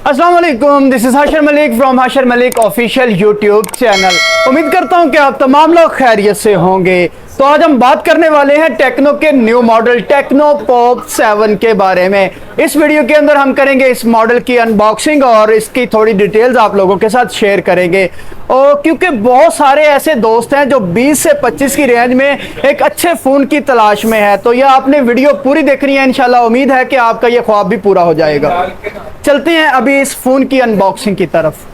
अस्सलाम वालेकुम, this is हशर मलिक फ्रॉम हशर मलिक ऑफिशियल यूट्यूब चैनल। उम्मीद करता हूं कि आप तमाम लोग खैरियत से होंगे। तो आज हम बात करने वाले हैं टेक्नो के न्यू मॉडल टेक्नो पॉप 7 के बारे में। इस वीडियो के अंदर हम करेंगे इस मॉडल की अनबॉक्सिंग और इसकी थोड़ी डिटेल्स आप लोगों के साथ शेयर करेंगे। और क्योंकि बहुत सारे ऐसे दोस्त हैं जो 20 से 25 की रेंज में एक अच्छे फ़ोन की तलाश में है, तो यह आपने वीडियो पूरी देखनी है। इंशाल्लाह उम्मीद है कि आपका यह ख्वाब भी पूरा हो जाएगा। चलते हैं अभी इस फ़ोन की अनबॉक्सिंग की तरफ।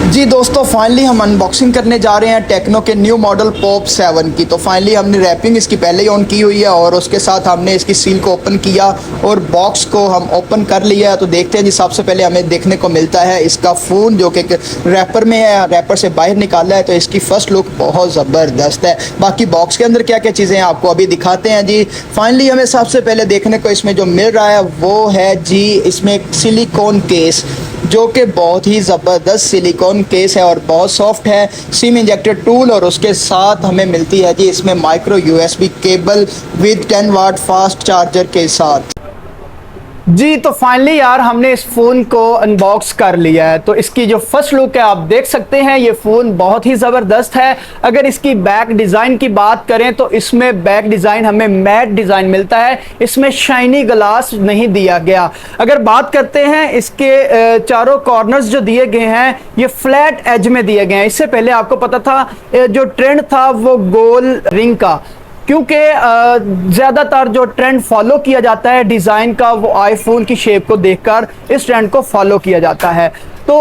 जी दोस्तों, फाइनली हम अनबॉक्सिंग करने जा रहे हैं टेक्नो के न्यू मॉडल पॉप 7 की। तो फाइनली हमने रैपिंग इसकी पहले ही ऑन की हुई है और उसके साथ हमने इसकी सील को ओपन किया और बॉक्स को हम ओपन कर लिया है। तो देखते हैं जी, सबसे पहले हमें देखने को मिलता है इसका फ़ोन जो कि रैपर में है, रैपर से बाहर निकाला है। तो इसकी फ़र्स्ट लुक बहुत ज़बरदस्त है। बाकी बॉक्स के अंदर क्या क्या चीज़ें हैं आपको अभी दिखाते हैं जी। फाइनली हमें सबसे पहले देखने को इसमें जो मिल रहा है वो है जी, इसमें एक सिलिकॉन केस जो कि बहुत ही ज़बरदस्त सिलिकॉन केस है और बहुत सॉफ्ट है। सिम इंजेक्टर टूल और उसके साथ हमें मिलती है जी इसमें micro USB cable with 10 watt fast charger के साथ। जी तो फाइनली यार हमने इस फ़ोन को अनबॉक्स कर लिया है। तो इसकी जो फर्स्ट लुक है आप देख सकते हैं, ये फ़ोन बहुत ही ज़बरदस्त है। अगर इसकी बैक डिज़ाइन की बात करें तो इसमें बैक डिज़ाइन हमें मैट डिज़ाइन मिलता है, इसमें शाइनी ग्लास नहीं दिया गया। अगर बात करते हैं इसके चारों कॉर्नर्स जो दिए गए हैं ये फ्लैट एज में दिए गए हैं। इससे पहले आपको पता था जो ट्रेंड था वो गोल रिंग का, क्योंकि ज़्यादातर जो ट्रेंड फॉलो किया जाता है डिज़ाइन का वो आईफोन की शेप को देखकर इस ट्रेंड को फॉलो किया जाता है। तो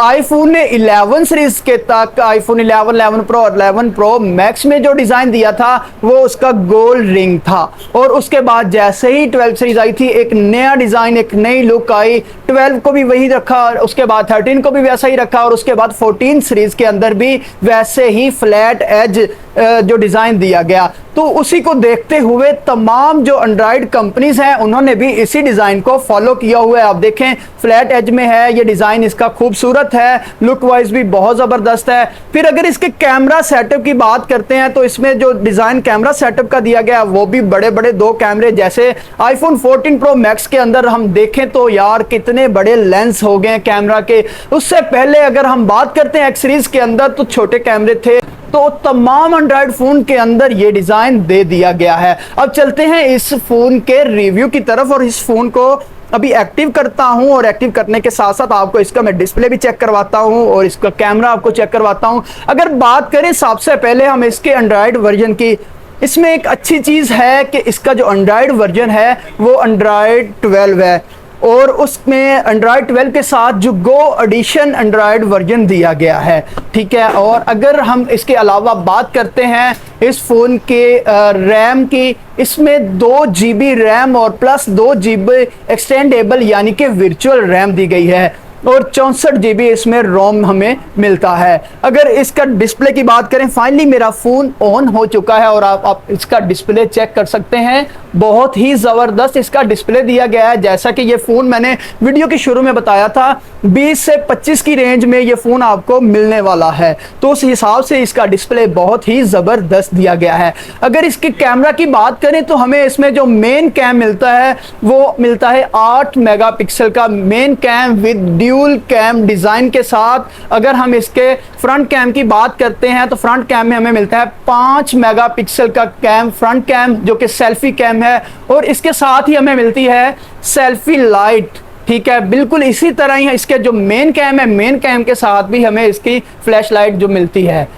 आईफोन ने 11 सीरीज़ के तक, आईफोन 11, 11 प्रो और 11 प्रो मैक्स में जो डिज़ाइन दिया था वो उसका गोल रिंग था। और उसके बाद जैसे ही 12 सीरीज़ आई थी एक नया डिज़ाइन, एक नई लुक आई। 12 को भी वही रखा, उसके बाद 13 को भी वैसा ही रखा और उसके बाद 14 सीरीज़ के अंदर भी वैसे ही फ्लैट एज जो डिज़ाइन दिया गया। तो उसी को देखते हुए तमाम जो एंड्रॉयड कंपनीज हैं उन्होंने भी इसी डिज़ाइन को फॉलो किया हुआ है। आप देखें फ्लैट एज में है ये डिज़ाइन, इसका खूबसूरत है, लुक वाइज भी बहुत ज़बरदस्त है। फिर अगर इसके कैमरा सेटअप की बात करते हैं तो इसमें जो डिज़ाइन कैमरा सेटअप का दिया गया वो भी बड़े बड़े दो कैमरे, जैसे आईफोन 14 प्रो मैक्स के अंदर हम देखें तो यार कितने बड़े लेंस हो गए कैमरा के। उससे पहले अगर हम बात करते हैं एक्स सीरीज़ के अंदर तो छोटे कैमरे थे। तो तमाम एंड्रॉयड फ़ोन के अंदर ये डिज़ाइन दे दिया गया है। अब चलते हैं इस फ़ोन के रिव्यू की तरफ और इस फ़ोन को अभी एक्टिव करता हूं और एक्टिव करने के साथ साथ आपको इसका मैं डिस्प्ले भी चेक करवाता हूं और इसका कैमरा आपको चेक करवाता हूं। अगर बात करें सबसे पहले हम इसके एंड्रॉयड वर्जन की, इसमें एक अच्छी चीज़ है कि इसका जो एंड्रॉयड वर्जन है वो एंड्रॉयड 12 है और उसमें एंड्रॉयड 12 के साथ जो गो एडिशन एंड्रॉयड वर्जन दिया गया है, ठीक है। और अगर हम इसके अलावा बात करते हैं इस फ़ोन के रैम की, इसमें 2 GB रैम और प्लस 2 GB एक्सटेंडेबल यानी कि वर्चुअल रैम दी गई है और 64 GB इसमें रोम हमें मिलता है। अगर इसका डिस्प्ले की बात करें, फाइनली मेरा फ़ोन ऑन हो चुका है और आप इसका डिस्प्ले चेक कर सकते हैं। बहुत ही ज़बरदस्त इसका डिस्प्ले दिया गया है। जैसा कि ये फ़ोन मैंने वीडियो के शुरू में बताया था 20 से 25 की रेंज में ये फ़ोन आपको मिलने वाला है, तो उस हिसाब से इसका डिस्प्ले बहुत ही ज़बरदस्त दिया गया है। अगर इसके कैमरा की बात करें तो हमें इसमें जो मेन कैम मिलता है वो मिलता है 8 मेगापिक्सल का main cam with dual cam design के साथ। अगर हम इसके फ्रंट कैम की बात करते हैं तो फ्रंट कैम में हमें मिलता है 5 मेगापिक्सल का कैम फ्रंट कैम जो कि सेल्फी कैम है और इसके साथ ही हमें मिलती है सेल्फी लाइट, ठीक है। बिल्कुल इसी तरह ही इसके जो मेन कैम है, मेन कैम के साथ भी हमें इसकी फ्लैश लाइट जो मिलती है।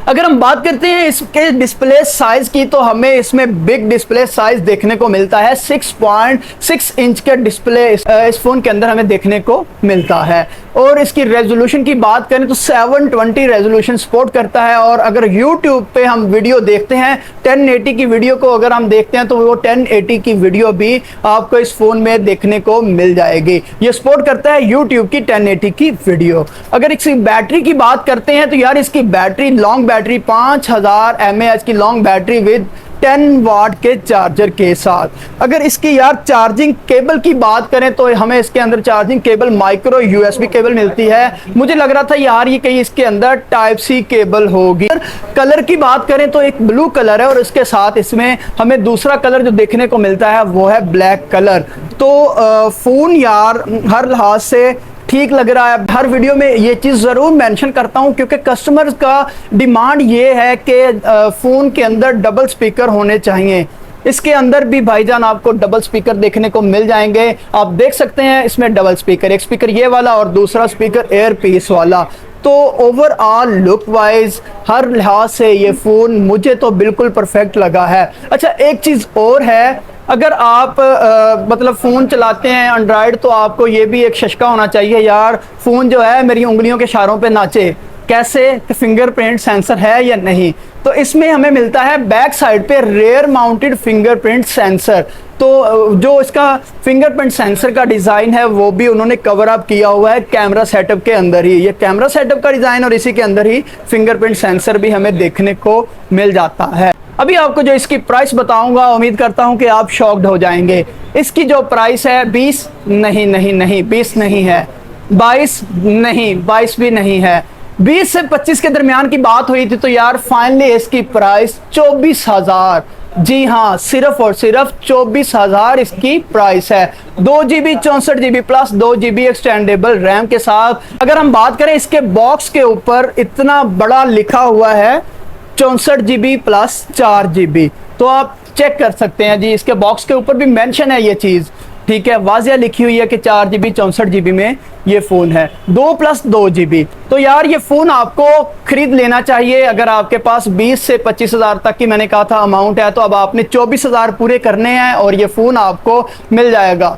अगर हम बात करते हैं इसके डिस्प्ले साइज़ की तो हमें इसमें बिग डिस्प्ले साइज़ देखने को मिलता है। 6.6 इंच के डिस्प्ले इस फ़ोन के अंदर हमें देखने को मिलता है और इसकी रेजोल्यूशन की बात करें तो 720 रेजोल्यूशन सपोर्ट करता है। और अगर YouTube पे हम वीडियो देखते हैं 1080 की वीडियो को अगर हम देखते हैं तो वो 1080 की वीडियो भी आपको इस फ़ोन में देखने को मिल जाएगी। ये सपोर्ट करता है YouTube की 1080 की वीडियो। अगर इसकी बैटरी की बात करते हैं तो यार इसकी बैटरी लॉन्ग बैटरी 5000 mAh की लॉन्ग बैटरी विद 10 वाट के चार्जर के साथ। अगर इसकी यार चार्जिंग केबल की बात करें तो हमें इसके अंदर charging cable micro USB cable मिलती है। मुझे लग रहा था यार ये कहीं इसके अंदर टाइप सी केबल होगी। कलर की बात करें तो एक ब्लू कलर है और इसके साथ इसमें हमें दूसरा कलर जो देखने को मिलता है वो है ब्लैक कलर। तो फ़ोन यार हर लिहाज से ठीक लग रहा है। हर वीडियो में ये चीज़ ज़रूर मेंशन करता हूँ क्योंकि कस्टमर्स का डिमांड ये है कि फ़ोन के अंदर डबल स्पीकर होने चाहिए। इसके अंदर भी भाईजान आपको डबल स्पीकर देखने को मिल जाएंगे। आप देख सकते हैं इसमें डबल स्पीकर, एक स्पीकर ये वाला और दूसरा स्पीकर एयर पीस वाला। तो ओवरऑल लुक वाइज हर लिहाज से ये फ़ोन मुझे तो बिल्कुल परफेक्ट लगा है। अच्छा, एक चीज़ और है, अगर आप मतलब फ़ोन चलाते हैं एंड्रॉयड तो आपको ये भी एक शशका होना चाहिए यार, फ़ोन जो है मेरी उंगलियों के इशारों पे नाचे। कैसे? फिंगरप्रिंट सेंसर है या नहीं। तो इसमें हमें मिलता है बैक साइड पे रेयर माउंटेड फिंगरप्रिंट सेंसर। तो जो इसका फिंगरप्रिंट सेंसर का डिज़ाइन है वो भी उन्होंने कवर अप किया हुआ है कैमरा सेटअप के अंदर ही। ये कैमरा सेटअप का डिज़ाइन और इसी के अंदर ही फिंगरप्रिंट सेंसर भी हमें देखने को मिल जाता है। अभी आपको जो इसकी प्राइस बताऊंगा, उम्मीद करता हूं कि आप शॉक्ड हो जाएंगे। इसकी जो प्राइस है 20 नहीं 20 नहीं है, 22 नहीं, 22 भी नहीं है, 20 से 25 के दरमियान की बात हुई थी। तो यार फाइनली इसकी प्राइस 24,000, जी हाँ, सिर्फ और सिर्फ 24,000 इसकी प्राइस है। 2GB 64GB plus 2GB extendable RAM के साथ। अगर हम बात करें इसके बॉक्स के ऊपर इतना बड़ा लिखा हुआ है 64GB प्लस 4GB, तो आप चेक कर सकते हैं जी, इसके बॉक्स के ऊपर भी मेंशन है ये चीज़, ठीक है, वाजिया लिखी हुई है कि 4GB 64GB में ये फ़ोन है, 2 + 2GB। तो यार ये फ़ोन आपको ख़रीद लेना चाहिए। अगर आपके पास 20 से 25,000 तक की मैंने कहा था अमाउंट है, तो अब आपने 24,000 पूरे करने हैं और ये फ़ोन आपको मिल जाएगा।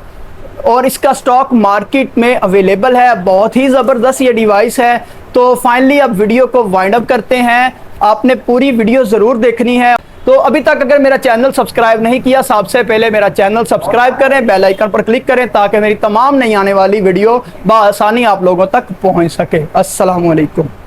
और इसका स्टॉक मार्केट में अवेलेबल है। बहुत ही ज़बरदस्त ये डिवाइस है। तो फाइनली अब वीडियो को वाइंड अप करते हैं। आपने पूरी वीडियो ज़रूर देखनी है। तो अभी तक अगर मेरा चैनल सब्सक्राइब नहीं किया, सबसे पहले मेरा चैनल सब्सक्राइब करें, बेल आइकन पर क्लिक करें ताकि मेरी तमाम नई आने वाली वीडियो बआसानी आप लोगों तक पहुंच सके। अस्सलाम वालेकुम।